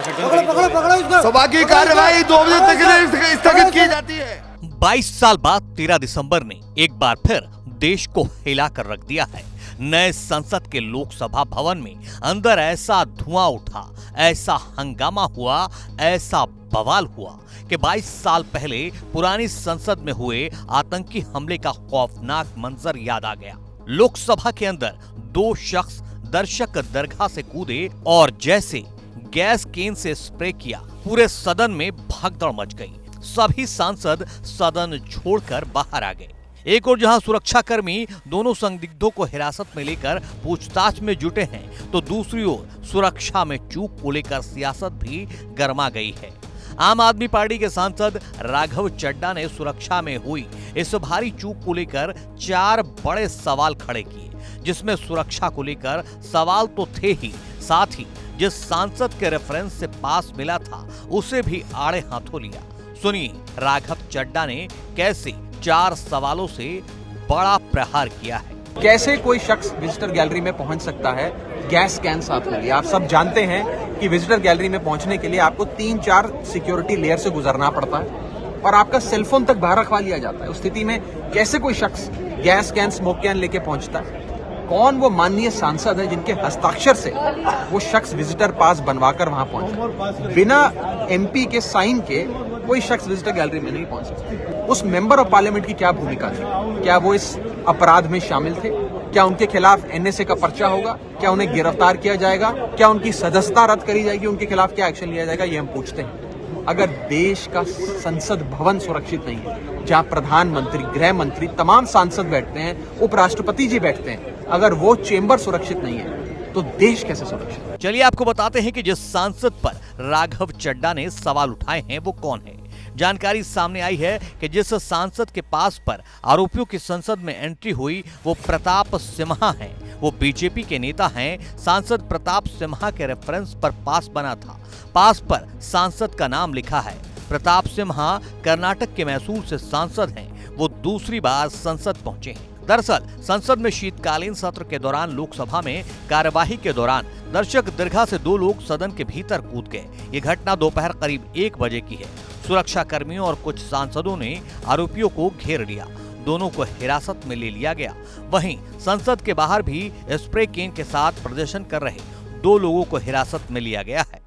सभा की कार्यवाही 2 बजे तक के लिए स्थगित की जाती है। 22 साल बाद 13 दिसंबर ने एक बार फिर देश को हिलाकर रख दिया है। नए संसद के लोकसभा भवन में अंदर ऐसा धुआं उठा, ऐसा हंगामा हुआ, ऐसा बवाल हुआ कि 22 साल पहले पुरानी संसद में हुए आतंकी हमले का खौफनाक मंजर याद आ गया। लोकसभा के अंदर 2 शख्स दर्शक दरगाह से कूदे और जैसे गैस केन से स्प्रे किया, पूरे सदन में भगदड़ मच गई। सभी सांसद सदन छोड़कर बाहर आ गए। एक और जहां सुरक्षा कर्मी दोनों संदिग्धों को हिरासत में लेकर पूछताछ में जुटे हैं, तो दूसरी ओर सुरक्षा में चूक को लेकर सियासत भी गर्मा गई है। आम आदमी पार्टी के सांसद राघव चड्ढा ने सुरक्षा में हुई इस भारी चूक को लेकर 4 बड़े सवाल खड़े किए, जिसमें सुरक्षा को लेकर सवाल तो थे ही, साथ ही जिस सांसद के रेफरेंस से पास मिला था उसे भी आड़े हाथों लिया। सुनिए राघव चड्ढा ने कैसे 4 सवालों से बड़ा प्रहार किया है। कैसे कोई शख्स विजिटर गैलरी में पहुंच सकता है गैस कैन साथ में लिए? आप सब जानते हैं कि विजिटर गैलरी में पहुंचने के लिए आपको 3-4 सिक्योरिटी लेयर से गुजरना पड़ता है और आपका सेलफोन तक बाहर रखवा लिया जाता है। उस स्थिति में कैसे कोई शख्स गैस कैन, स्मोक कैन लेके पहुंचता है? कौन वो माननीय सांसद है जिनके हस्ताक्षर से वो शख्स विजिटर पास बनवाकर वहां पहुंचा? बिना एमपी के साइन के कोई शख्स विजिटर गैलरी में नहीं पहुंच सकता। उस मेंबर ऑफ पार्लियामेंट की क्या भूमिका थी? क्या वो इस अपराध में शामिल थे? क्या उनके खिलाफ एनएसए का पर्चा होगा? क्या उन्हें गिरफ्तार किया जाएगा? क्या उनकी सदस्यता रद्द करी जाएगी? उनके खिलाफ क्या एक्शन लिया जाएगा? ये हम पूछते हैं। अगर देश का संसद भवन सुरक्षित नहीं है, जहां प्रधानमंत्री, गृह मंत्री, तमाम सांसद बैठते हैं, उपराष्ट्रपति जी बैठते हैं, अगर वो चेंबर सुरक्षित नहीं है तो देश कैसे सुरक्षित है? चलिए आपको बताते हैं कि जिस सांसद पर राघव चड्ढा ने सवाल उठाए हैं वो कौन है। जानकारी सामने आई है कि जिस सांसद के पास पर आरोपियों की संसद में एंट्री हुई वो प्रताप सिम्हा हैं। वो बीजेपी के नेता हैं। सांसद प्रताप सिम्हा के रेफरेंस पर पास बना था। पास पर सांसद का नाम लिखा है। प्रताप सिम्हा कर्नाटक के मैसूर से सांसद हैं। वो दूसरी बार संसद पहुंचे हैं। दरअसल संसद में शीतकालीन सत्र के दौरान लोकसभा में कार्यवाही के दौरान दर्शक दीर्घा से 2 लोग सदन के भीतर कूद गए। ये घटना दोपहर करीब 1 बजे की है। सुरक्षा कर्मियों और कुछ सांसदों ने आरोपियों को घेर लिया। दोनों को हिरासत में ले लिया गया। वहीं संसद के बाहर भी स्प्रे केन के साथ प्रदर्शन कर रहे 2 लोगों को हिरासत में लिया गया है।